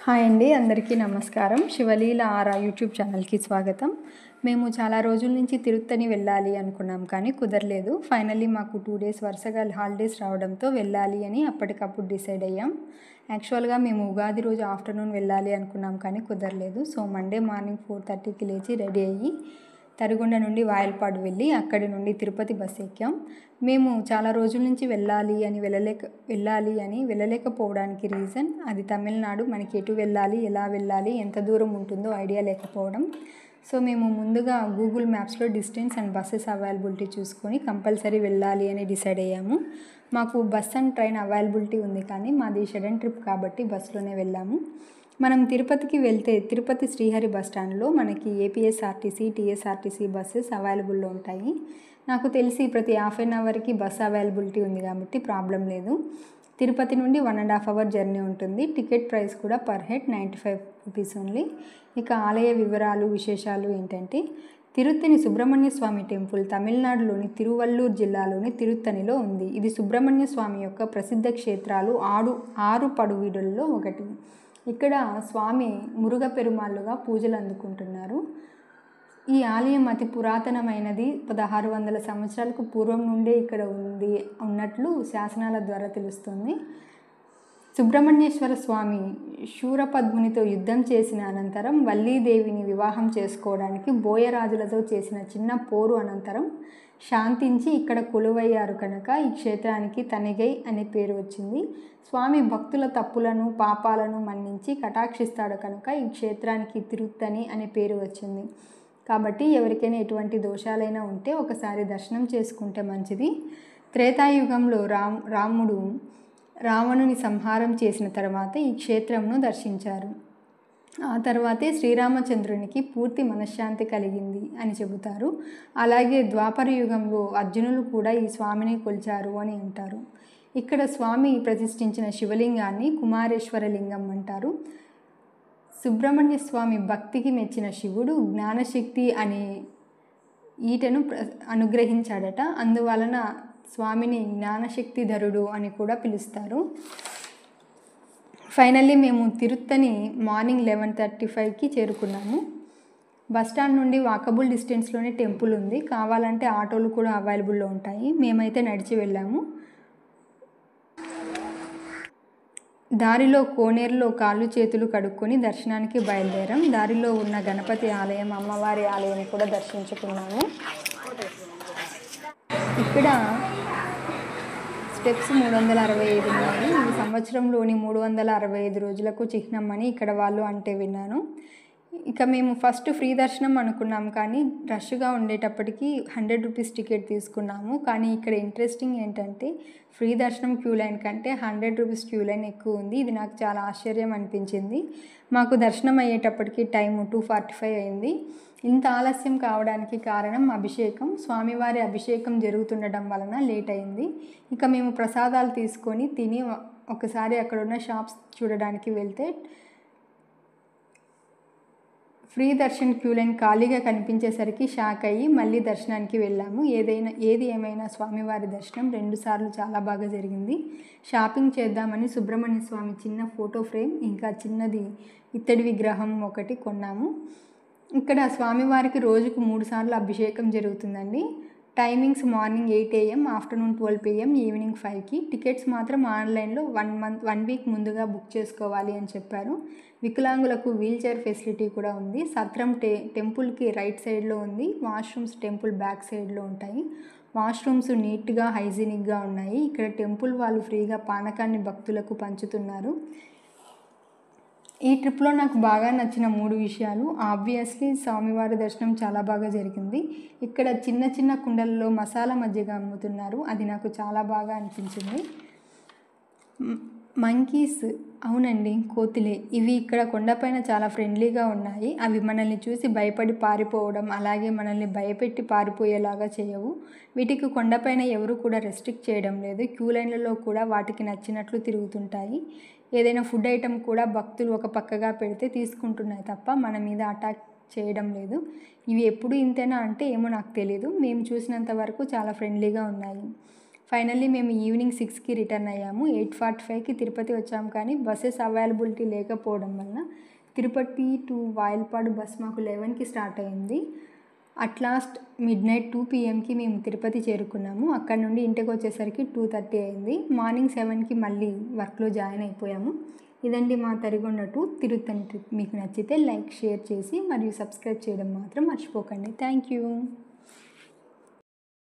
Hi అండి, అందరికీ నమస్కారం. శివలీల ఆరా యూట్యూబ్ ఛానల్కి స్వాగతం. మేము చాలా రోజుల నుంచి తిరుత్తని వెళ్ళాలి అనుకున్నాం, కానీ కుదరలేదు. ఫైనల్లీ మాకు 2 days వరుసగా హాలిడేస్ రావడంతో వెళ్ళాలి అని అప్పటికప్పుడు డిసైడ్ అయ్యాం. యాక్చువల్గా మేము ఉగాది రోజు ఆఫ్టర్నూన్ వెళ్ళాలి అనుకున్నాం, కానీ కుదరలేదు. సో మండే మార్నింగ్ 4:30కి లేచి రెడీ అయ్యి తరిగొండ నుండి వాయల్పాడు వెళ్ళి అక్కడి నుండి తిరుపతి బస్ ఎక్కాం. మేము చాలా రోజుల నుంచి వెళ్ళాలి అని వెళ్ళలేకపోవడానికి రీజన్ అది తమిళనాడు. మనకి ఎటు వెళ్ళాలి, ఎలా వెళ్ళాలి, ఎంత దూరం ఉంటుందో ఐడియా లేకపోవడం. సో మేము ముందుగా గూగుల్ మ్యాప్స్లో డిస్టెన్స్ అండ్ బస్సెస్ అవైలబిలిటీ చూసుకొని కంపల్సరీ వెళ్ళాలి అని డిసైడ్ అయ్యాము. మాకు బస్ అండ్ ట్రైన్ అవైలబిలిటీ ఉంది, కానీ మాది సడన్ ట్రిప్ కాబట్టి బస్సులోనే వెళ్ళాము. మనం తిరుపతికి వెళ్తే తిరుపతి శ్రీహరి బస్ స్టాండ్లో మనకి ఏపీఎస్ఆర్టీసీ, టీఎస్ఆర్టీసీ బస్సెస్ అవైలబుల్లో ఉంటాయి. నాకు తెలిసి ప్రతి హాఫ్ అన్ అవర్కి బస్ అవైలబిలిటీ ఉంది కాబట్టి ప్రాబ్లం లేదు. తిరుపతి నుండి 1.5 hour జర్నీ ఉంటుంది. టికెట్ ప్రైస్ కూడా పర్ హెడ్ 95 రూపీస్ ఓన్లీ. ఇక ఆలయ వివరాలు, విశేషాలు ఏంటంటే, తిరుత్తని సుబ్రహ్మణ్య స్వామి టెంపుల్ తమిళనాడులోని తిరువల్లూరు జిల్లాలోని తిరుత్తనిలో ఉంది. ఇది సుబ్రహ్మణ్య స్వామి యొక్క ప్రసిద్ధ క్షేత్రాలు 6 పడువీడుల్లో ఒకటి. ఇక్కడ స్వామి మురుగ పెరుమాళ్ళుగా పూజలు అందుకుంటున్నారు. ఈ ఆలయం అతి పురాతనమైనది. 1600 సంవత్సరాలకు పూర్వం నుండే ఇక్కడ ఉన్నట్లు శాసనాల ద్వారా తెలుస్తుంది. సుబ్రహ్మణ్యేశ్వర స్వామి శూరపద్మునితో యుద్ధం చేసిన అనంతరం వల్లీదేవిని వివాహం చేసుకోవడానికి బోయరాజులతో చేసిన చిన్న పోరు అనంతరం శాంతించి ఇక్కడ కొలువయ్యారు కనుక ఈ క్షేత్రానికి తనిగై అనే పేరు వచ్చింది. స్వామి భక్తుల తప్పులను, పాపాలను మన్నించి కటాక్షిస్తాడు కనుక ఈ క్షేత్రానికి తిరుత్తని అనే పేరు వచ్చింది. కాబట్టి ఎవరికైనా ఎటువంటి దోషాలైనా ఉంటే ఒకసారి దర్శనం చేసుకుంటే మంచిది. త్రేతాయుగంలో రాముడు రావణుని సంహారం చేసిన తర్వాత ఈ క్షేత్రంను దర్శించారు. ఆ తర్వాతే శ్రీరామచంద్రునికి పూర్తి మనశ్శాంతి కలిగింది అని చెబుతారు. అలాగే ద్వాపర యుగంలో అర్జునులు కూడా ఈ స్వామిని కొలిచారు అని అంటారు. ఇక్కడ స్వామి ప్రతిష్ఠించిన శివలింగాన్ని కుమారేశ్వర లింగం అంటారు. సుబ్రహ్మణ్య స్వామి భక్తికి మెచ్చిన శివుడు జ్ఞానశక్తి అనే ఈటను అనుగ్రహించాడట. అందువలన స్వామిని జ్ఞానశక్తిధరుడు అని కూడా పిలుస్తారు. ఫైనల్లీ మేము తిరుత్తని మార్నింగ్ 11:35కి చేరుకున్నాము. బస్టాండ్ నుండి వాకబుల్ డిస్టెన్స్లోనే టెంపుల్ ఉంది. కావాలంటే ఆటోలు కూడా అవైలబుల్లో ఉంటాయి. మేమైతే నడిచి వెళ్ళాము. దారిలో కోనేరులో కాళ్ళు చేతులు కడుక్కొని దర్శనానికి బయలుదేరాం. దారిలో ఉన్న గణపతి ఆలయం, అమ్మవారి ఆలయం కూడా దర్శించుకున్నాము. ఇక్కడ స్టెప్స్ 365 ఉన్నాయి. ఈ సంవత్సరంలోని 365 రోజులకు చిహ్నం అని ఇక్కడ వాళ్ళు అంటే విన్నాను. ఇక మేము ఫస్ట్ ఫ్రీ దర్శనం అనుకున్నాం, కానీ రష్గా ఉండేటప్పటికి 100 రూపీస్ టికెట్ తీసుకున్నాము. కానీ ఇక్కడ ఇంట్రెస్టింగ్ ఏంటంటే ఫ్రీ దర్శనం క్యూ లైన్ కంటే 100 రూపీస్ క్యూ లైన్ ఎక్కువ ఉంది. ఇది నాకు చాలా ఆశ్చర్యం అనిపించింది. మాకు దర్శనం అయ్యేటప్పటికి టైము 2:45 అయింది. ఇంత ఆలస్యం కావడానికి కారణం అభిషేకం. స్వామివారి అభిషేకం జరుగుతుండటం వలన లేట్ అయింది. ఇక మేము ప్రసాదాలు తీసుకొని తిని ఒకసారి అక్కడున్న షాప్స్ చూడడానికి వెళ్తే ఫ్రీ దర్శన్ క్యూ లైన్ ఖాళీగా కనిపించేసరికి షాక్ అయ్యి మళ్ళీ దర్శనానికి వెళ్ళాము. ఏది ఏమైనా స్వామివారి దర్శనం 2 సార్లు చాలా బాగా జరిగింది. షాపింగ్ చేద్దామని సుబ్రహ్మణ్య స్వామి చిన్న ఫోటో ఫ్రేమ్, ఇంకా చిన్నది ఇత్తడి విగ్రహం ఒకటి కొన్నాము. ఇక్కడ స్వామివారికి రోజుకు 3 సార్లు అభిషేకం జరుగుతుందండి. Timings morning 8 AM, afternoon 12 PM, evening 5కి. టికెట్స్ మాత్రం ఆన్లైన్లో 1 week ముందుగా బుక్ చేసుకోవాలి అని చెప్పారు. వికలాంగులకు వీల్ చైర్ ఫెసిలిటీ కూడా ఉంది. సత్రం టెంపుల్కి రైట్ సైడ్లో ఉంది. వాష్రూమ్స్ టెంపుల్ బ్యాక్ సైడ్లో ఉంటాయి. వాష్రూమ్స్ నీట్గా, హైజీనిక్గా ఉన్నాయి. ఇక్కడ టెంపుల్ వాళ్ళు ఫ్రీగా పానకాన్ని భక్తులకు పంచుతున్నారు. ఈ ట్రిప్లో నాకు బాగా నచ్చిన 3 విషయాలు. ఆబ్వియస్లీ స్వామివారి దర్శనం చాలా బాగా జరిగింది. ఇక్కడ చిన్న చిన్న కుండలలో మసాలా మజ్జిగ అమ్ముతున్నారు. అది నాకు చాలా బాగా అనిపించింది. మంకీస్, అవునండి, కోతులే. ఇవి ఇక్కడ కొండపైన చాలా ఫ్రెండ్లీగా ఉన్నాయి. అవి మనల్ని చూసి భయపడి పారిపోవడం, అలాగే మనల్ని భయపెట్టి పారిపోయేలాగా చేయవు. వీటికి కొండపైన ఎవరు కూడా రెస్ట్రిక్ట్ చేయడం లేదు. క్యూ లైన్లలో కూడా వాటికి నచ్చినట్లు తిరుగుతుంటాయి. ఏదైనా ఫుడ్ ఐటెం కూడా భక్తులు ఒక పక్కగా పెడితే తీసుకుంటున్నాయి తప్ప మన మీద అటాక్ చేయడం లేదు. ఇవి ఎప్పుడు ఇంతేనా అంటే ఏమో నాకు తెలీదు. మేము చూసినంత వరకు చాలా ఫ్రెండ్లీగా ఉన్నాయి. ఫైనల్లీ మేము ఈవినింగ్ 6కి రిటర్న్ అయ్యాము. 8:45కి తిరుపతి వచ్చాము, కానీ బస్సెస్ అవైలబిలిటీ లేకపోవడం వలన తిరుపతి టు వాయల్పాడు బస్ మాకు 11కి స్టార్ట్ అయింది. అట్ లాస్ట్ మిడ్నైట్ 2 PM మేము తిరుపతి చేరుకున్నాము. అక్కడ నుండి ఇంటికి వచ్చేసరికి 2:30 అయింది. మార్నింగ్ 7కి మళ్ళీ వర్క్లో జాయిన్ అయిపోయాము. ఇదండి మా తరిగొండ టూర్. తిరుత్తని ట్రిప్ మీకు నచ్చితే లైక్, షేర్ చేసి మరియు సబ్స్క్రైబ్ చేయడం మాత్రం మర్చిపోకండి. Thank you.